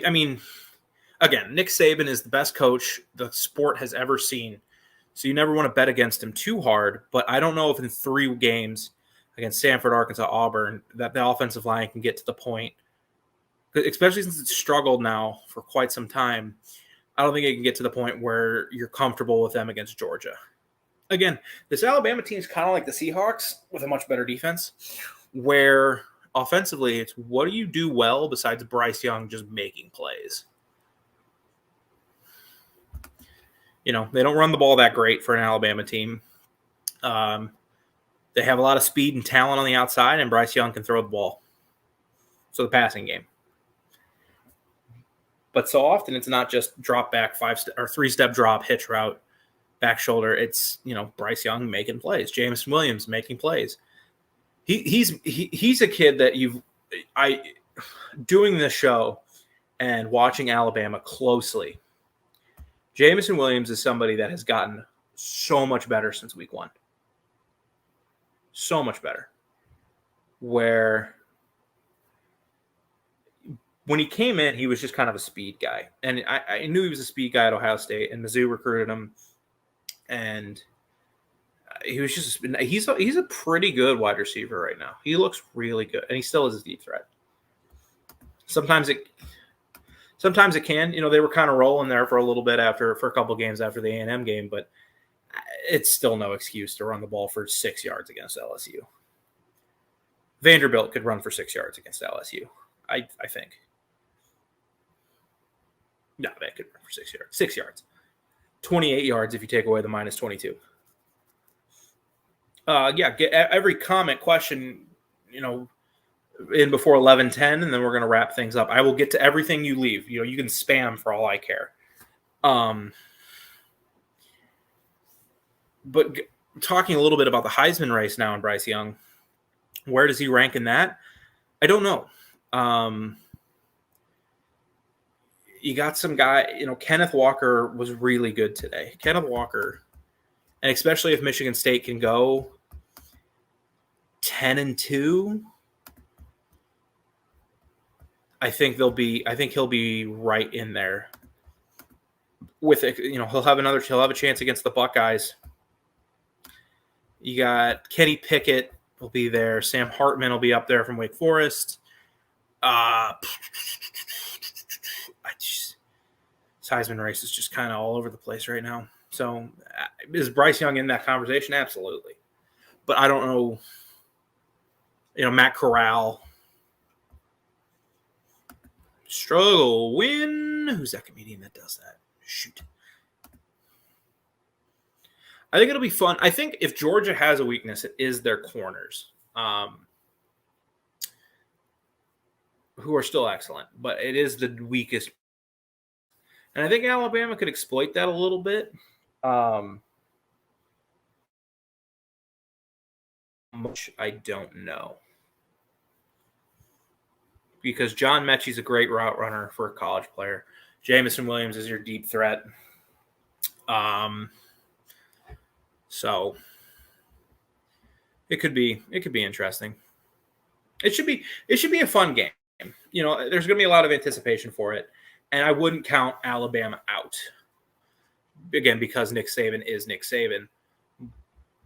I mean, again, Nick Saban is the best coach the sport has ever seen. So you never want to bet against him too hard. But I don't know if in 3 games against Stanford, Arkansas, Auburn, that the offensive line can get to the point, especially since it's struggled now for quite some time. I don't think it can get to the point where you're comfortable with them against Georgia. Again, this Alabama team is kind of like the Seahawks with a much better defense, where offensively, it's what do you do well besides Bryce Young just making plays? They don't run the ball that great for an Alabama team. They have a lot of speed and talent on the outside, and Bryce Young can throw the ball. So the passing game. But so often it's not just drop back 3-step drop, hitch route, back shoulder. It's, Bryce Young making plays, Jameson Williams making plays. He's a kid that doing this show and watching Alabama closely. Jameson Williams is somebody that has gotten so much better since week 1. So much better. Where when he came in, he was just kind of a speed guy. And I knew he was a speed guy at Ohio State, and Mizzou recruited him. And he was he's a pretty good wide receiver right now. He looks really good, and he still is a deep threat. Sometimes it can. They were kind of rolling there for a little bit for a couple games after the A&M game, but it's still no excuse to run the ball for 6 yards against LSU. Vanderbilt could run for 6 yards against LSU, I think. No, they could run for 6 yards. 6 yards. 28 yards if you take away the minus 22. Get every comment, question, in before 11:10, and then we're going to wrap things up. I will get to everything you leave. You can spam for all I care. But talking a little bit about the Heisman race now and Bryce Young, where does he rank in that? I don't know. You got some guy, Kenneth Walker was really good today. Kenneth Walker, and especially if Michigan State can go 10-2, I think he'll be right in there with it. He'll have a chance against the Buckeyes. You got Kenny Pickett will be there. Sam Hartman will be up there from Wake Forest. Heisman race is just kind of all over the place right now. So is Bryce Young in that conversation? Absolutely. But I don't know, Matt Corral. Struggle, win. Who's that comedian that does that? Shoot. I think it'll be fun. I think if Georgia has a weakness, it is their corners, who are still excellent, but it is the weakest. And I think Alabama could exploit that a little bit. Much I don't know. Because John Mechie's a great route runner for a college player. Jameson Williams is your deep threat. So it could be interesting. It should be a fun game. There's going to be a lot of anticipation for it. And I wouldn't count Alabama out. Again, because Nick Saban is Nick Saban.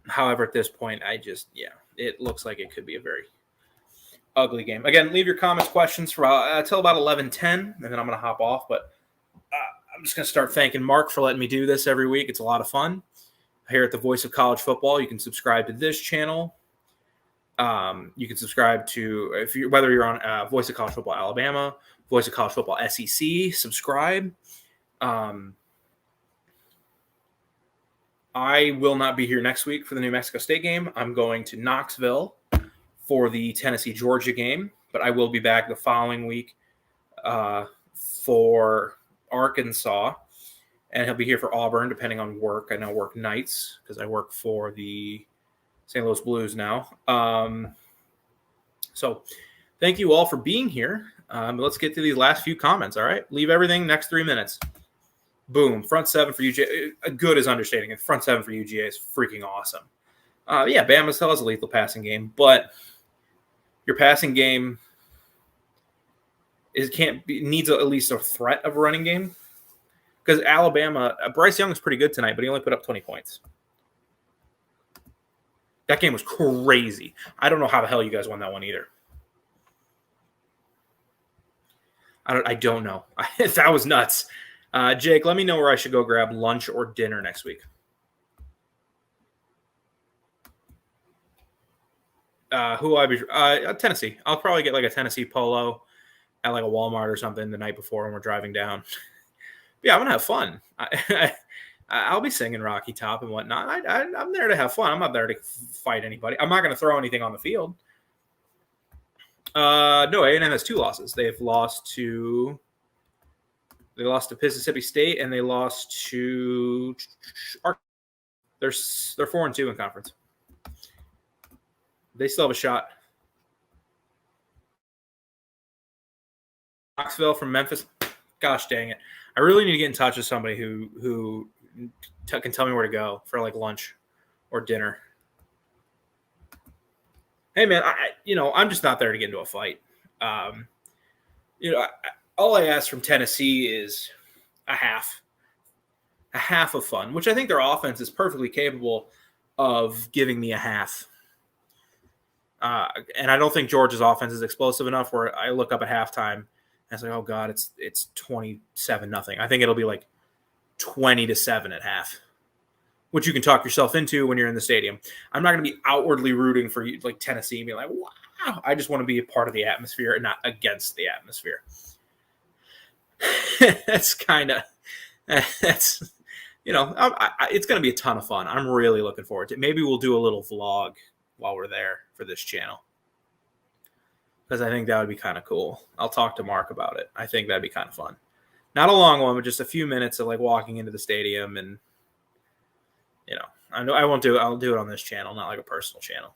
However, at this point, it looks like it could be a very ugly game. Again, leave your comments, questions for until about 11:10, and then I'm going to hop off. But I'm just going to start thanking Mark for letting me do this every week. It's a lot of fun. Here at the Voice of College Football, you can subscribe to this channel. You can subscribe to whether you're on Voice of College Football Alabama, Voice of College Football SEC. Subscribe. I will not be here next week for the New Mexico State game. I'm going to Knoxville for the Tennessee-Georgia game, but I will be back the following week for Arkansas, and he'll be here for Auburn, depending on work. I now work nights because I work for the St. Louis Blues now. So thank you all for being here. Let's get to these last few comments, all right? Leave everything next 3 minutes. Boom. Front seven for UGA. Good is understating it. Front seven for UGA is freaking awesome. Bama still has a lethal passing game, but your passing game needs at least a threat of a running game. Because Alabama, Bryce Young is pretty good tonight, but he only put up 20 points. That game was crazy. I don't know how the hell you guys won that one either. I don't know. That was nuts. Jake, let me know where I should go grab lunch or dinner next week. Who will I be? Tennessee. I'll probably get like a Tennessee polo at like a Walmart or something the night before when we're driving down. Yeah, I'm gonna have fun. I'll be singing Rocky Top and whatnot. I'm there to have fun. I'm not there to fight anybody. I'm not gonna throw anything on the field. No, A&M has 2 losses. They've lost to Mississippi State and they lost to They're 4-2 in conference. They still have a shot. Knoxville from Memphis. Gosh dang it! I really need to get in touch with somebody who can tell me where to go for like lunch or dinner. Hey man, I'm just not there to get into a fight. All I ask from Tennessee is a half of fun, which I think their offense is perfectly capable of giving me a half. And I don't think Georgia's offense is explosive enough where I look up at halftime and it's like, oh God, it's 27-0. I think it'll be like 20-7 at half, which you can talk yourself into when you're in the stadium. I'm not going to be outwardly rooting for you, like Tennessee, and be like, wow. I just want to be a part of the atmosphere and not against the atmosphere. It's going to be a ton of fun. I'm really looking forward to it. Maybe we'll do a little vlog while we're there for this channel, because I think that would be kind of cool. I'll talk to Mark about it. I think that'd be kind of fun. Not a long one, but just a few minutes of like walking into the stadium, and I'll do it on this channel, not like a personal channel.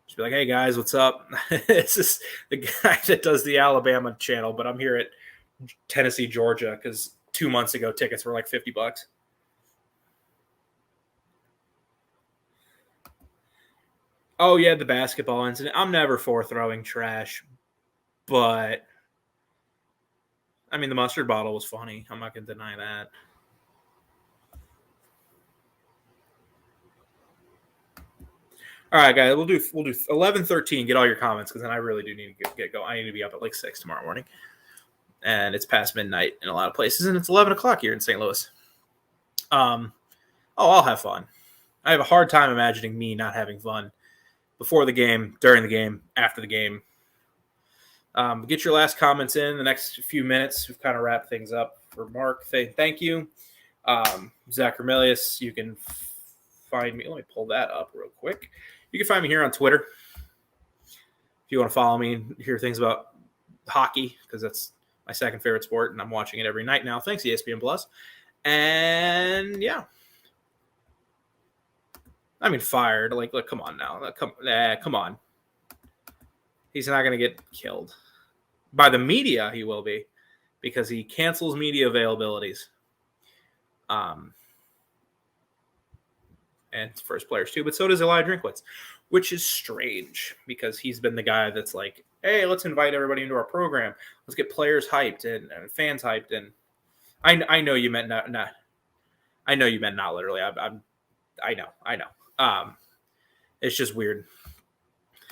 Just be like, hey guys, what's up? It's just the guy that does the Alabama channel, but I'm here at Tennessee, Georgia, because 2 months ago tickets were like $50. Oh yeah, the basketball incident. I'm never for throwing trash, but I mean the mustard bottle was funny. I'm not gonna deny that. All right, guys, we'll do 11:13. Get all your comments, because then I really do need to get going. I need to be up at like 6 tomorrow morning, and it's past midnight in a lot of places, and it's 11 o'clock here in St. Louis. I'll have fun. I have a hard time imagining me not having fun before the game, during the game, after the game. Get your last comments in the next few minutes. We've kind of wrapped things up for Mark. Thank you. Zach Ramelius, you can find me. Let me pull that up real quick. You can find me here on Twitter if you want to follow me and hear things about hockey, because that's my second favorite sport, and I'm watching it every night now. Thanks, ESPN Plus. And yeah. I mean, fired. Like, look, come on now. Come on. He's not going to get killed. By the media, he will be, because he cancels media availabilities. And for his players too, but so does Eli Drinkwitz, which is strange, because he's been the guy that's like, hey, let's invite everybody into our program. Let's get players hyped and fans hyped. And I know you meant not. I know you meant not literally. I know. It's just weird.